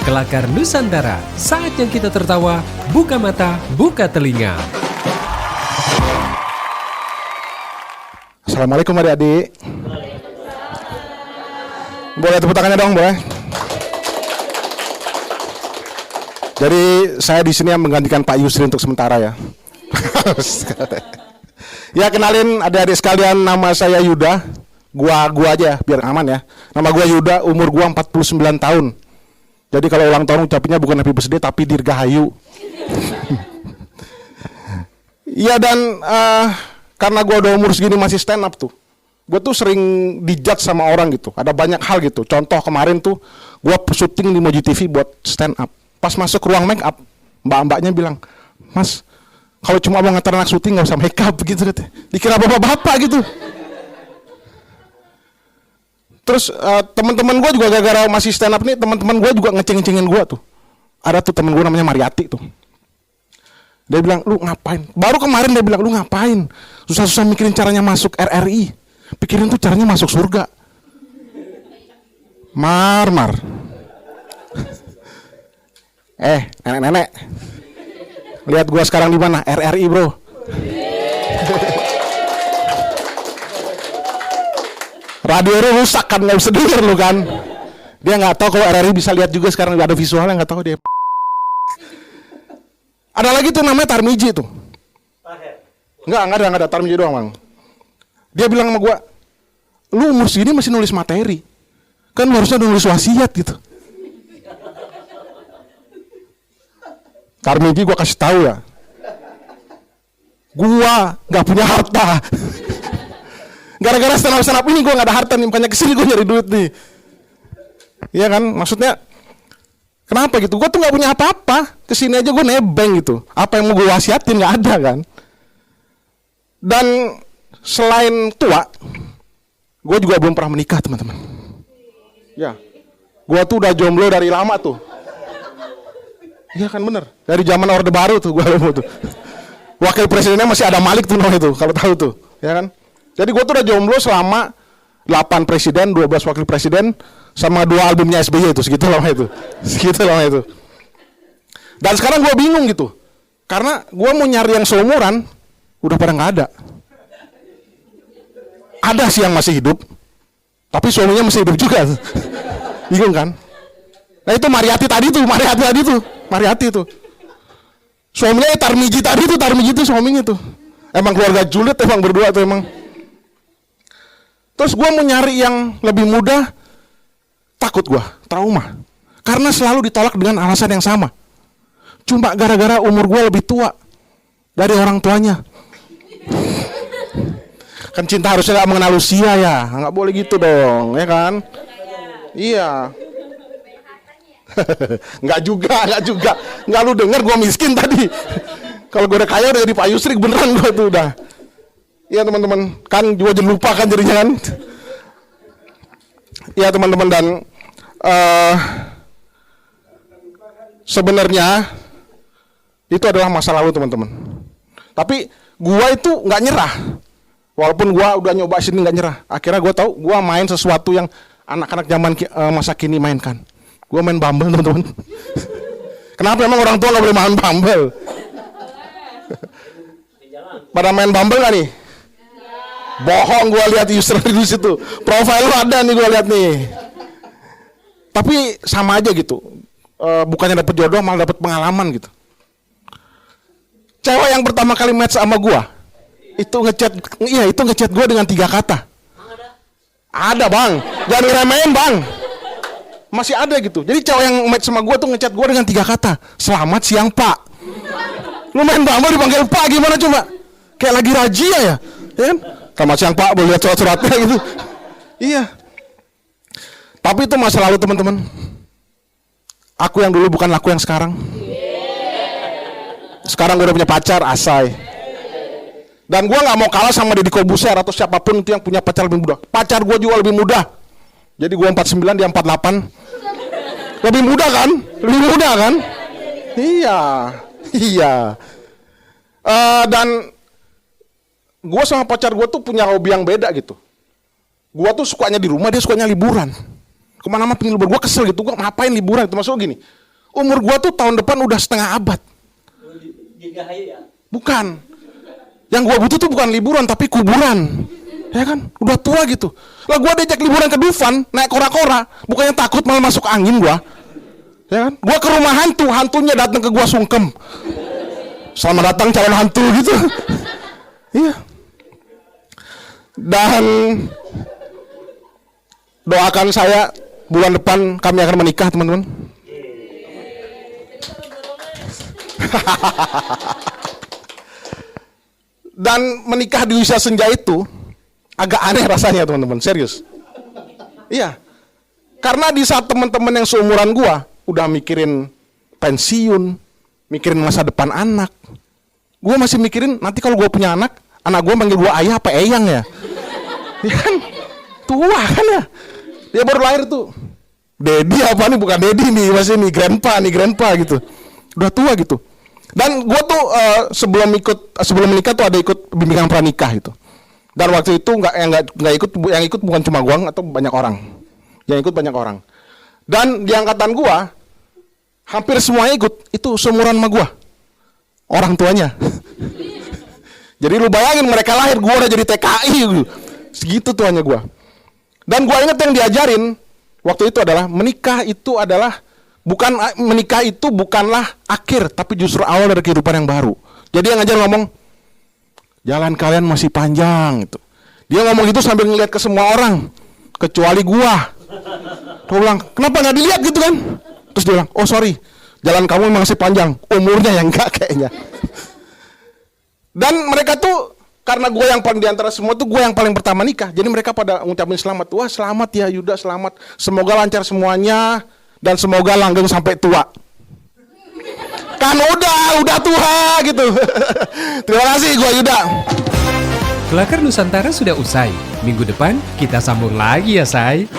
Kelakar Nusantara, saatnya kita tertawa, buka mata, buka telinga. Assalamualaikum adik-adik. Boleh tepuk tangannya dong, boleh? Jadi saya di sini yang menggantikan Pak Yusri untuk sementara ya. Ya, kenalin adik-adik sekalian, nama saya Yuda. Gua aja biar aman ya. Nama gua Yuda, umur gua 49 tahun. Jadi kalau ulang tahun ucapinnya bukan happy birthday tapi dirgahayu. Iya, dan karena gua udah umur segini masih stand up tuh. Gue tuh sering dijudge sama orang gitu. Ada banyak hal gitu. Contoh kemarin tuh gue syuting di Moji TV buat stand up. Pas masuk ruang make up, mbak-mbaknya bilang, "Mas, kalau cuma abang ngantar anak syuting nggak usah make up gitu." Dikira bapak-bapak gitu. Terus teman-teman gue juga gara-gara masih stand up nih, teman-teman gue juga ngeceng-ngecengin gue tuh. Ada tuh temen gue namanya Mariati tuh. Dia bilang, "Lu ngapain?" Baru kemarin dia bilang, "Lu ngapain? Susah-susah mikirin caranya masuk RRI. Pikirin tuh caranya masuk surga." Mar. Nenek-nenek. Lihat gua sekarang di mana? RRI, bro. Radio lu rusak kan, nggak bisa denger lu kan. Dia nggak tahu kalau RRI bisa lihat juga sekarang ada visualnya, nggak tahu dia. Ada lagi tuh namanya Tarmiji tuh. Enggak ada Tarmiji doang, Bang. Dia bilang sama gue, "Lu umur segini masih nulis materi. Kan lu harusnya nulis wasiat gitu." Tarmiji gue kasih tahu ya, gue gak punya harta. Gara-gara stand up ini gue gak ada harta nih, makanya kesini gue nyari duit nih. Iya kan, maksudnya kenapa gitu? Gue tuh gak punya apa-apa. Kesini aja gue nebeng gitu. Apa yang mau gue wasiatin gak ada kan. Dan selain tua, gue juga belum pernah menikah, teman-teman. Ya, gue tuh udah jomblo dari lama tuh. Iya kan, bener. Dari zaman Orde Baru tuh gue tuh. Wakil presidennya masih ada Malik tuh namanya tuh, kalau tahu tuh, ya kan. Jadi gue tuh udah jomblo selama 8 presiden, 12 wakil presiden, sama 2 albumnya SBY itu, segitu lama itu. Dan sekarang gue bingung gitu, karena gue mau nyari yang seumuran, udah pada nggak ada. Ada sih yang masih hidup, tapi suaminya masih hidup juga. Bingung kan? Nah itu Mariati tuh. Suaminya Tarmiji tuh suaminya tuh. Emang keluarga julid, emang berdua tuh emang. Terus gue mau nyari yang lebih muda, takut gue, trauma. Karena selalu ditolak dengan alasan yang sama. Cuma gara-gara umur gue lebih tua dari orang tuanya. Kan cinta harusnya gak mengenal usia ya, nggak boleh gitu dong, ya kan? Iya. Nggak juga. Nggak, lu denger gue miskin tadi. Kalau gue udah kaya udah jadi Pak Yusri beneran gue tuh udah. Iya teman-teman, kan juga jangan lupa kan jadinya kan. Iya teman-teman, dan sebenarnya itu adalah masa lalu teman-teman. Tapi gue itu nggak nyerah. Walaupun gue udah nyoba sini nggak nyerah. Akhirnya gue tahu gue main sesuatu yang anak-anak zaman masa kini mainkan. Gue main Bumble teman-teman. Kenapa emang orang tua nggak boleh main Bumble? Pada main Bumble nggak nih? Bohong, gue lihat user di situ. Profile lu ada nih, gue lihat nih. Tapi sama aja gitu. Bukannya dapet jodoh, malah dapet pengalaman gitu. Cewek yang pertama kali match sama gue, itu ngechat gue dengan 3 kata. Ada bang, jangan ngeremehin bang. Masih ada gitu. Jadi cewek yang match sama gue tuh ngechat gue dengan 3 kata. "Selamat siang pak." Lu main Bumble dipanggil pak gimana coba? Kayak lagi razia ya, ya kan? "Selamat siang pak, boleh lihat surat-suratnya" gitu. Iya. Tapi itu masa lalu teman-teman. Aku yang dulu bukan aku yang sekarang. Sekarang gue udah punya pacar, asai. Dan gue nggak mau kalah sama Deddy Corbuzier atau siapapun itu yang punya pacar lebih muda. Pacar gue juga lebih muda. Jadi gue 49, dia 48. Lebih muda kan? Iya. Dan gue sama pacar gue tuh punya hobi yang beda gitu. Gue tuh sukanya di rumah, dia sukanya liburan. Kemana-mana pengen liburan, gue kesel gitu, gue ngapain liburan, itu maksudnya gini, umur gue tuh tahun depan udah setengah abad. Bukan, yang gue butuh tuh bukan liburan tapi kuburan, ya kan, udah tua gitu. Lah gue diajak liburan ke Dufan, naik kora-kora, bukannya takut malah masuk angin gue, ya kan, gue ke rumah hantu, hantunya datang ke gue sungkem, selamat datang calon hantu gitu. Iya. Dan doakan saya bulan depan kami akan menikah, teman-teman. Dan menikah di usia senja itu agak aneh rasanya, teman-teman, serius. Iya. Karena di saat teman-teman yang seumuran gua udah mikirin pensiun, mikirin masa depan anak, gua masih mikirin nanti kalau gua punya anak gua manggil gua ayah apa eyang ya. Ya kan? Tua kan ya. Dia baru lahir tuh, Dedi apa nih, bukan Dedi nih, masih nih grandpa gitu. Udah tua gitu. Dan gue tuh sebelum menikah tuh ada ikut bimbingan pranikah gitu. Dan waktu itu nggak ikut, yang ikut bukan cuma gue atau banyak orang. Yang ikut banyak orang. Dan di angkatan gue hampir semuanya ikut, itu seumuran sama gue. Orang tuanya. Jadi lu bayangin mereka lahir, gue udah jadi TKI gitu. Segitu tuanya gue. Dan gue inget yang diajarin waktu itu adalah menikah itu bukanlah akhir, tapi justru awal dari kehidupan yang baru. Jadi yang ngajar ngomong, jalan kalian masih panjang gitu. Dia ngomong gitu sambil ngeliat ke semua orang, kecuali gue. Dia bilang, kenapa nggak dilihat gitu kan? Terus dia bilang, oh sorry, jalan kamu memang masih panjang, umurnya yang enggak kayaknya. Dan mereka tuh, karena gue yang paling diantara semua tuh gue yang paling pertama nikah, jadi mereka pada ngucapin selamat. Wah selamat ya Yuda, selamat, semoga lancar semuanya dan semoga langgeng sampai tua. Kan udah tua gitu. Terima kasih gue Yuda. Kelakar Nusantara sudah usai. Minggu depan kita sambung lagi ya, Say.